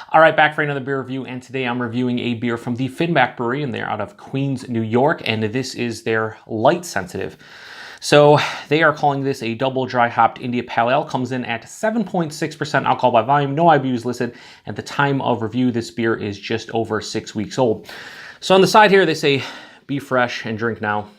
All right, back for another beer review, and today I'm reviewing a beer from the Finback Brewery, and they're out of Queens, New York, and this is their Light Sensitive. So they are calling this a double dry hopped India Pale Ale. Comes in at 7.6% alcohol by volume, no IBUs listed. At the time of review, this beer is just over 6 weeks old. So on the side here, they say be fresh and drink now.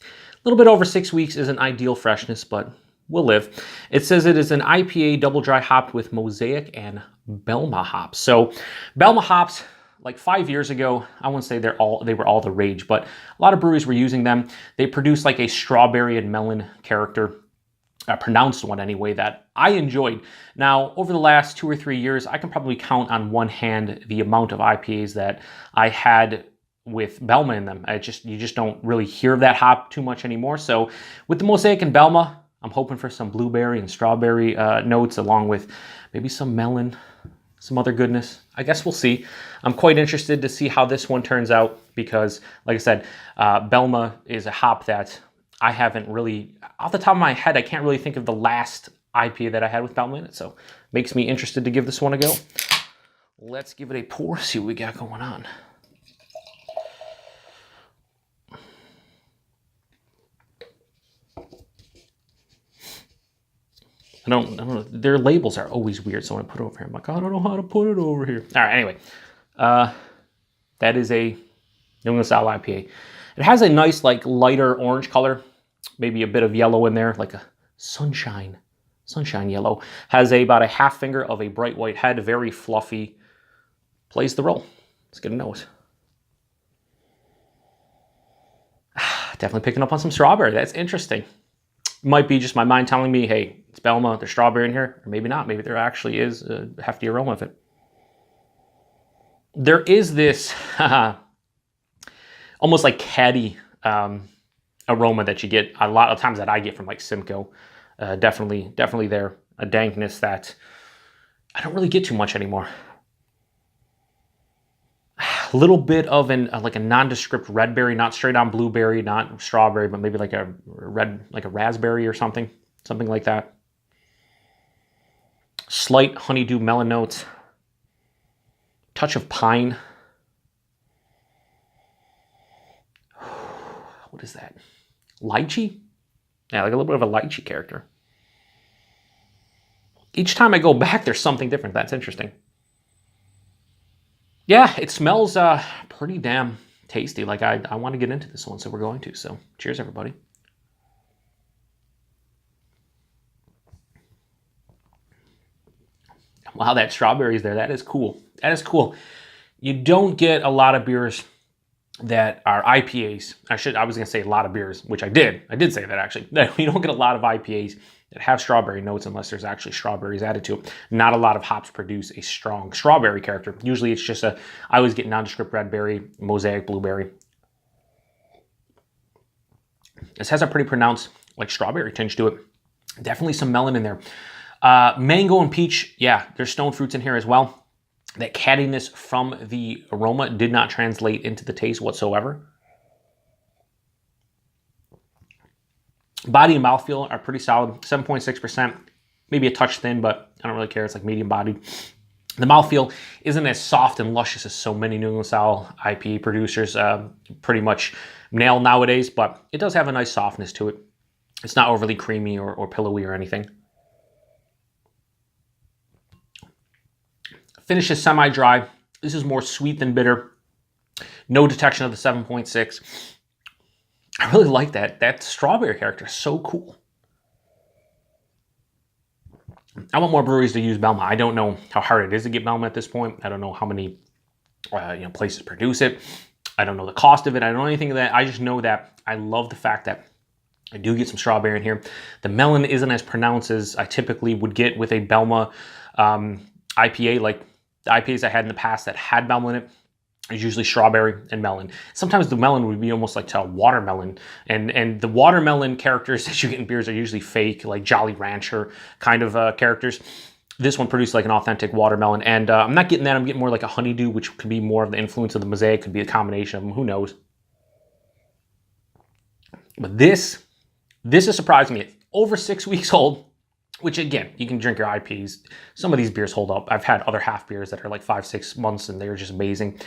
A little bit over 6 weeks isn't ideal freshness, but we'll live. It says it is an IPA double dry hopped with Mosaic and Belma hops. So Belma hops, like 5 years ago, I wouldn't say they were all the rage, but a lot of breweries were using them. They produce like a strawberry and melon character, a pronounced one anyway, that I enjoyed. Now, over the last 2 or 3 years, I can probably count on one hand the amount of IPAs that I had with Belma in them. You just don't really hear that hop too much anymore. So with the Mosaic and Belma, I'm hoping for some blueberry and strawberry notes, along with maybe some melon, some other goodness. I guess we'll see. I'm quite interested to see how this one turns out because, like I said, Belma is a hop that I haven't really, off the top of my head, I can't really think of the last IPA that I had with Belma in it. So makes me interested to give this one a go. Let's give it a pour, see what we got going on. I don't know. Their labels are always weird. So when I put it over here, I'm like, I don't know how to put it over here. All right, anyway. That is a New England style IPA. It has a nice, like, lighter orange color. Maybe a bit of yellow in there, like a sunshine yellow. Has about a half finger of a bright white head. Very fluffy. Plays the role. Let's get a nose. Definitely picking up on some strawberry. That's interesting. Might be just my mind telling me, hey, it's Belma, there's strawberry in here. Or maybe not. Maybe there actually is a hefty aroma of it. There is this almost like caddy aroma that you get a lot of times that I get from like Simcoe. Definitely there. A dankness that I don't really get too much anymore. A little bit of like a nondescript red berry, not straight on blueberry, not strawberry, but maybe like a raspberry or something like that. Slight honeydew melon notes. Touch of pine. What is that? Lychee? Yeah, like a little bit of a lychee character. Each time I go back, there's something different. That's interesting. Yeah, it smells pretty damn tasty. Like I want to get into this one, so we're going to. So cheers, everybody. Wow, that strawberry is there. That is cool. That is cool. You don't get a lot of beers that are IPAs. I was going to say a lot of beers, which I did. I did say that actually. You don't get a lot of IPAs that have strawberry notes unless there's actually strawberries added to it. Not a lot of hops produce a strong strawberry character. Usually it's just I always get nondescript red berry, Mosaic, blueberry. This has a pretty pronounced like strawberry tinge to it. Definitely some melon in there. Mango and peach, yeah, there's stone fruits in here as well. That cattiness from the aroma did not translate into the taste whatsoever. Body and mouthfeel are pretty solid. 7.6%, maybe a touch thin, but I don't really care. It's like medium bodied. The mouthfeel isn't as soft and luscious as so many New England style IPA producers pretty much nail nowadays, but it does have a nice softness to it. It's not overly creamy or pillowy or anything. Finish is semi-dry. This is more sweet than bitter. No detection of the 7.6. I really like that. That strawberry character is so cool. I want more breweries to use Belma. I don't know how hard it is to get Belma at this point. I don't know how many places produce it. I don't know the cost of it. I don't know anything of that. I just know that I love the fact that I do get some strawberry in here. The melon isn't as pronounced as I typically would get with a Belma IPA. Like the IPAs I had in the past that had Belma in it is usually strawberry and melon. Sometimes the melon would be almost like to a watermelon. And the watermelon characters that you get in beers are usually fake, like Jolly Rancher kind of characters. This one produced like an authentic watermelon. And I'm not getting that. I'm getting more like a honeydew, which could be more of the influence of the Mosaic. Could be a combination of them. Who knows? But this is surprising me. Over 6 weeks old. which again, you can drink your IPs. Some of these beers hold up. I've had other half beers that are like 5-6 months and they're just amazing.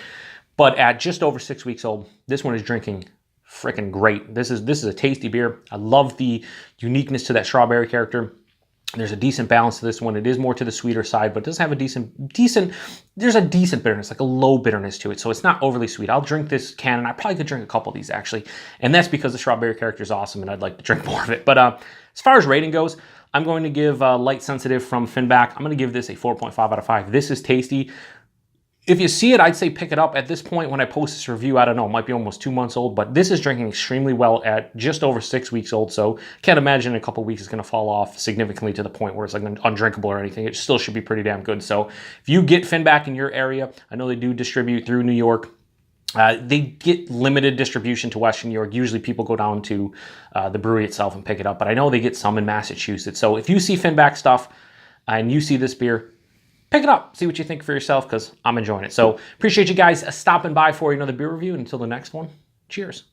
But at just over 6 weeks old, this one is drinking freaking great. This is a tasty beer. I love the uniqueness to that strawberry character. There's a decent balance to this one. It is more to the sweeter side, but it does have a there's a decent bitterness, like a low bitterness to it. So it's not overly sweet. I'll drink this can, and I probably could drink a couple of these actually. And that's because the strawberry character is awesome and I'd like to drink more of it. But as far as rating goes, I'm going to give Light Sensitive from Finback. I'm going to give this a 4.5 out of 5. This is tasty. If you see it, I'd say pick it up. At this point, when I post this review, I don't know, it might be almost 2 months old, but this is drinking extremely well at just over 6 weeks old, so can't imagine in a couple weeks it's going to fall off significantly to the point where it's like undrinkable or anything. It still should be pretty damn good. So if you get Finback in your area, I know they do distribute through New York. They get limited distribution to Western New York. Usually people go down to the brewery itself and pick it up, but I know they get some in Massachusetts. So if you see Finback stuff and you see this beer, pick it up, see what you think for yourself, because I'm enjoying it. So appreciate you guys stopping by for another beer review. And until the next one, cheers.